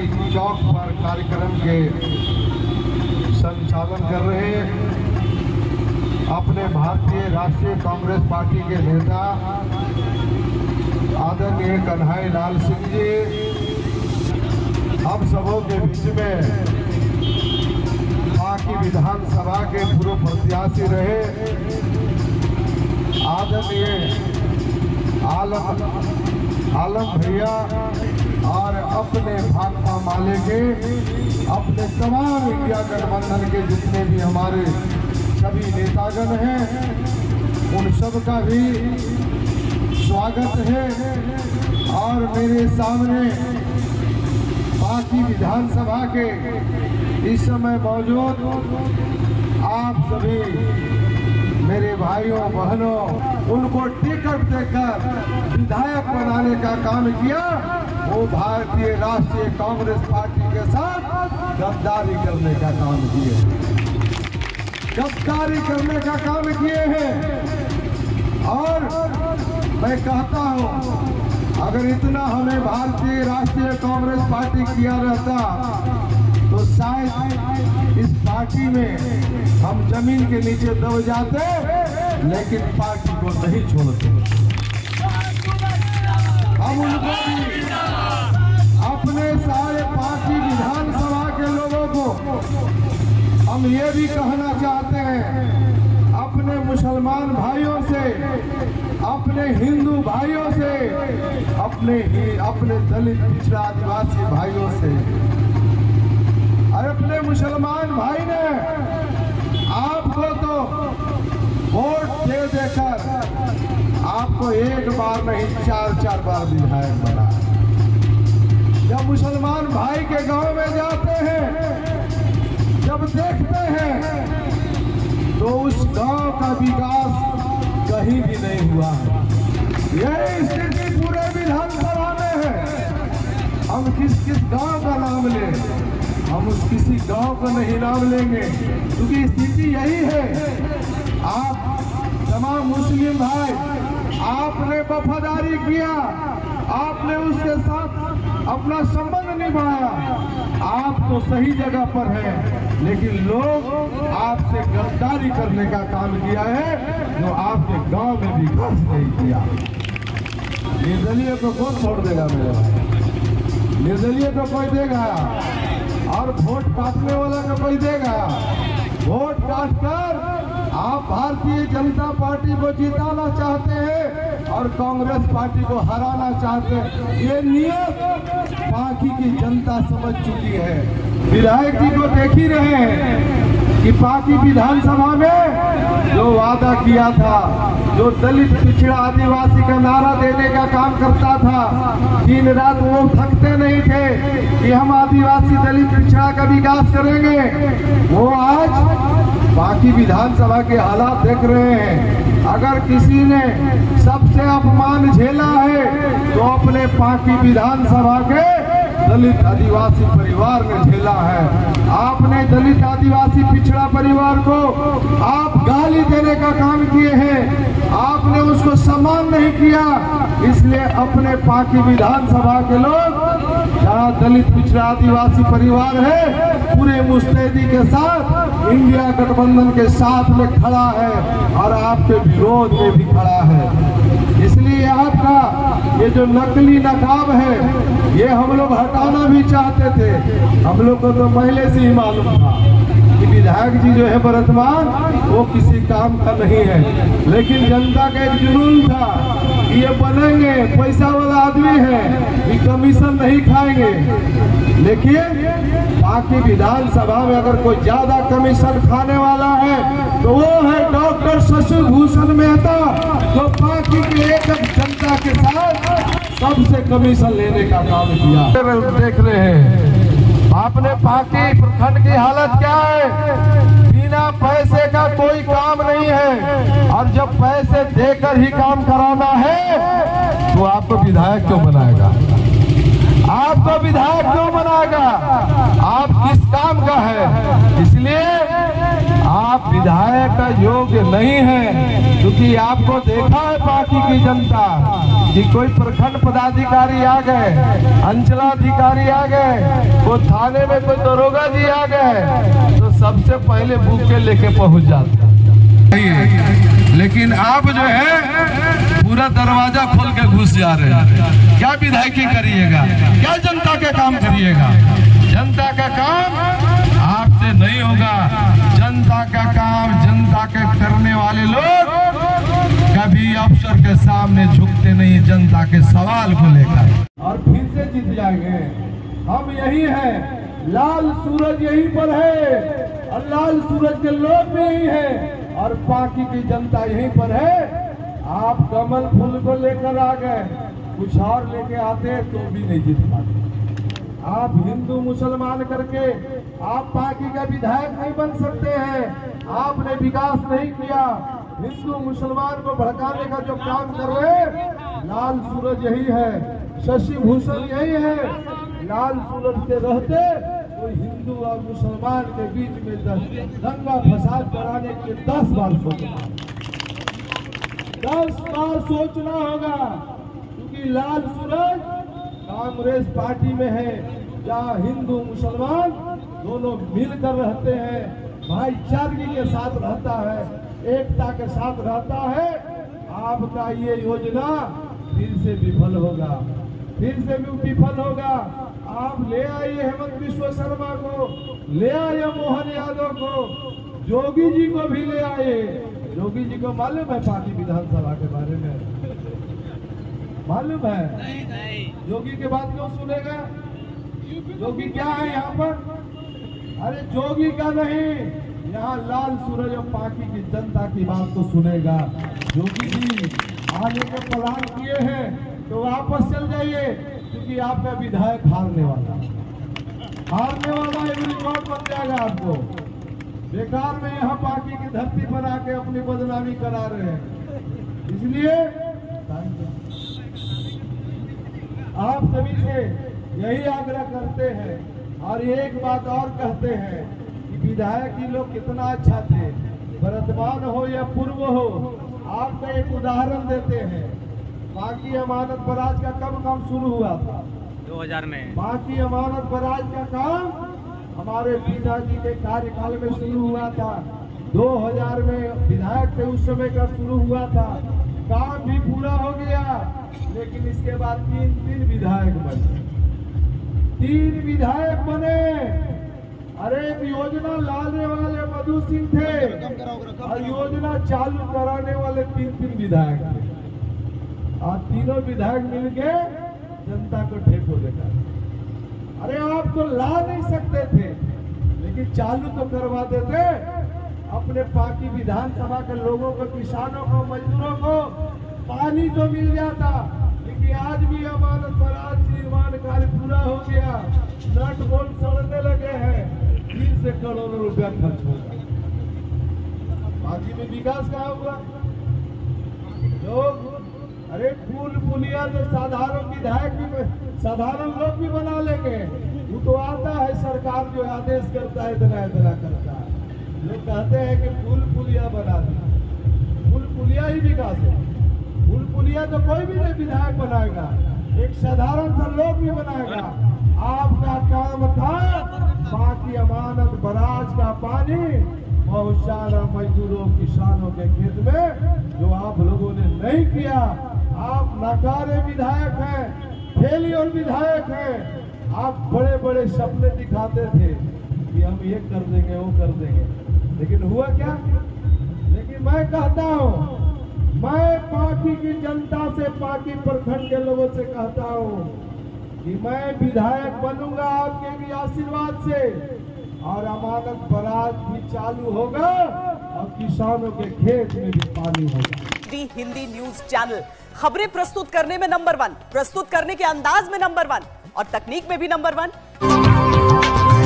चौक पर कार्यक्रम के संचालन कर रहे हैं अपने भारतीय राष्ट्रीय कांग्रेस पार्टी के नेता आदरणीय कन्हैया लाल सिंह जी, हम सबों के बीच में बाकी विधानसभा के पूर्व प्रत्याशी रहे आदरणीय आलम भैया और अपने भाकपा माले के अपने तमाम इंडिया गठबंधन के जितने भी हमारे सभी नेतागण हैं, उन सब का भी स्वागत है। और मेरे सामने बाकी विधानसभा के इस समय मौजूद आप सभी मेरे भाइयों बहनों, उनको टिकट देकर विधायक बनाने का काम किया, वो भारतीय राष्ट्रीय कांग्रेस पार्टी के साथ गद्दारी करने का काम किए, गद्दारी करने का काम किए हैं। और मैं कहता हूं, अगर इतना हमें भारतीय राष्ट्रीय कांग्रेस पार्टी किया रहता तो शायद इस पार्टी में हम जमीन के नीचे दब जाते, लेकिन पार्टी को नहीं छोड़ते। हम उनको भी अपने सारे पार्टी विधानसभा के लोगों को हम ये भी कहना चाहते हैं, अपने मुसलमान भाइयों से, अपने हिंदू भाइयों से, अपने दलित पिछड़ा आदिवासी भाइयों से, और अपने मुसलमान भाई ने आपको तो वोट दे देकर आपको एक बार नहीं 4-4 बार विधायक बना। जब मुसलमान भाई के गांव में जाते हैं, जब देखते हैं तो उस गांव का विकास कहीं भी नहीं हुआ है। यही स्थिति पूरे विधानसभा में है। हम किस गांव का नाम लें, हम उस किसी गांव का नहीं नाम लेंगे, क्योंकि स्थिति यही है। आप तमाम मुस्लिम भाई, आपने वफादारी किया, आपने उसके साथ अपना संबंध निभाया, आप तो सही जगह पर हैं, लेकिन लोग आपसे गद्दारी करने का काम किया है, जो आपके गांव में भी खर्च नहीं किया। निर्दलीय को कौन छोड़ देगा मेरे भाई? निर्दलीय को कोई देगा? और वोट काटने वाला को कोई देगा? वोट काट कर आप भारतीय जनता पार्टी को जिताना चाहते हैं और कांग्रेस पार्टी को हराना चाहते हैं। ये नियत बाकी की जनता समझ चुकी है। विधायक जी को देख ही रहे हैं कि बाकी विधानसभा में जो वादा किया था, जो दलित पिछड़ा आदिवासी का नारा देने का काम करता था, दिन रात वो थकते नहीं थे कि हम आदिवासी दलित पिछड़ा का विकास करेंगे। वो आज बाकी विधानसभा के हालात देख रहे हैं। अगर किसी ने सबसे अपमान झेला है तो अपने बाकी विधानसभा के दलित आदिवासी परिवार ने झेला है। आपने दलित आदिवासी पिछड़ा परिवार को आप गाली देने का काम किए हैं, आपने उसको सम्मान नहीं किया। इसलिए अपने बाकी विधानसभा के लोग, जहाँ दलित पिछड़ा आदिवासी परिवार है, पूरे मुस्तैदी के साथ इंडिया गठबंधन के साथ में खड़ा है और आपके विरोध में भी खड़ा है। इसलिए आपका ये जो नकली नकाब है, ये हम लोग हटाना भी चाहते थे। हम लोग को तो पहले से ही मालूम था कि विधायक जी जो है वर्तमान, वो किसी काम का नहीं है, लेकिन जनता का एक जुनून था कि ये बनेंगे, पैसा वाला आदमी है, ये कमीशन नहीं खाएंगे। लेकिन बाकी विधानसभा में अगर कोई ज्यादा कमीशन खाने वाला है तो वो है डॉक्टर शशि भूषण मेहता, जो बाकी के एक जनता के साथ सबसे कमीशन लेने का काम किया। देख रहे हैं आपने बाकी प्रखंड की हालत क्या है। बिना पैसे का कोई काम नहीं है, और जब पैसे देकर ही काम कराना है तो आपको विधायक क्यों बनाएगा? आपको विधायक क्यों बनाएगा? आप किस काम का है? इसलिए आप विधायक का योग्य नहीं है, क्योंकि आपको देखा है बाकी की जनता कि कोई प्रखंड पदाधिकारी आ गए, अंचलाधिकारी आ गए, कोई थाने में कोई दरोगा जी आ गए तो सबसे पहले बुक के लेके पहुंच जाते हैं। लेकिन आप जो है पूरा दरवाजा खोल के घुस जा रहे हैं। क्या विधायकी करिएगा, क्या जनता के काम करिएगा? जनता का काम आपसे नहीं होगा। जनता का काम जनता के करने वाले लोग कभी अफसर के सामने झुकते नहीं, जनता के सवाल को लेकर। और फिर से जीत जाएंगे। हम यही हैं, लाल सूरज यहीं पर है और लाल सूरज के लोग भी यही हैं और बाकी की जनता यहीं पर है। आप कमल फूल को लेकर आ गए, कुछ और लेके आते तो भी नहीं जीत पाते। आप हिंदू मुसलमान करके आप बाकी का विधायक नहीं बन सकते हैं। आपने विकास नहीं किया, हिंदू मुसलमान को भड़काने का जो काम कर रहे, लाल सूरज यही है, शशि भूषण यही है। लाल सूरज के रहते कोई हिंदू और मुसलमान के बीच में दंगा फसाद कराने के 10 बार सोचना, 10 बार सोचना होगा। क्योंकि लाल सूरज कांग्रेस पार्टी में है, जहाँ हिंदू मुसलमान दोनों मिलकर रहते हैं, भाईचारगी के साथ रहता है, एकता के साथ रहता है। आपका ये योजना फिर से विफल होगा, फिर से भी विफल होगा। आप ले आइए हेमंत बिश्व शर्मा को, ले आइए मोहन यादव को, जोगी जी को भी ले आइए। जोगी जी को मालूम है पार्टी विधानसभा के बारे में? मालूम है? नहीं। जोगी के बात क्यों सुनेगा? जोगी क्या है यहाँ पर? अरे जोगी का नहीं, यहाँ लाल सूरज और पार्टी की जनता की बात तो सुनेगा। जोगी जी आने के प्लान किए हैं तो वापस चल जाइए, क्योंकि आपका विधायक हारने वाला है, रिकॉर्ड बन जाएगा आपको। बेकार में यहाँ पार्टी की धरती पर आके अपनी बदनामी करा रहे हैं। इसलिए आप सभी से यही आग्रह करते हैं और एक बात और कहते हैं कि विधायक ही लोग कितना अच्छा थे, वर्तमान हो या पूर्व हो। आपका एक उदाहरण देते हैं, बाकी अमानत बराज का कब काम शुरू हुआ था? 2000 में। बाकी अमानत बराज का काम हमारे पिताजी के कार्यकाल में शुरू हुआ था। 2000 में विधायक थे उस समय का शुरू हुआ था, काम भी पूरा हो गया। लेकिन इसके बाद तीन विधायक बने, 3 विधायक बने। अरे योजना लाने वाले मधु सिंह थे और योजना चालू कराने वाले 3 विधायक थे। और तीनों विधायक मिलके जनता को ठेको देता। अरे आप तो ला नहीं सकते थे, लेकिन चालू तो करवा देते। अपने पार्टी विधानसभा के लोगों को, किसानों को, मजदूरों को पानी तो मिल जाता। लेकिन आज भी अमानत बराज निर्माण कार्य पूरा हो गया, नट बोल्ट सड़ने लगे हैं, फिर से करोड़ों रुपया खर्च होगा। बाकी में विकास कहाँ हुआ? लोग अरे पुल पुलिया तो साधारण विधायक भी, साधारण लोग भी बना लेंगे। वो तो आता है, सरकार जो आदेश करता है इतना करता है। लोग कहते हैं कि पुल पुलिया बना दी, पुल पुलिया ही विकास है। पुल पुलिया तो कोई भी नहीं विधायक बनाएगा, एक साधारण सा लोग भी बनाएगा। आपका काम था बाकी अमानत बराज का पानी पहुंचाना मजदूरों, किसानों के खेत में, जो आप लोगों ने नहीं किया। आप नकारे विधायक हैं, फेलियर विधायक हैं। आप बड़े बड़े सपने दिखाते थे कि हम ये कर देंगे, वो कर देंगे, लेकिन हुआ क्या? लेकिन मैं कहता हूँ, मैं पार्टी की जनता से, पार्टी प्रखंड के लोगों से कहता हूँ कि मैं विधायक बनूंगा आपके भी आशीर्वाद से, और अमानत बराज भी चालू होगा और किसानों के खेत में भी पानी होगा। हिंदी न्यूज चैनल खबरें प्रस्तुत करने में नंबर 1, प्रस्तुत करने के अंदाज में नंबर 1 और तकनीक में भी नंबर 1।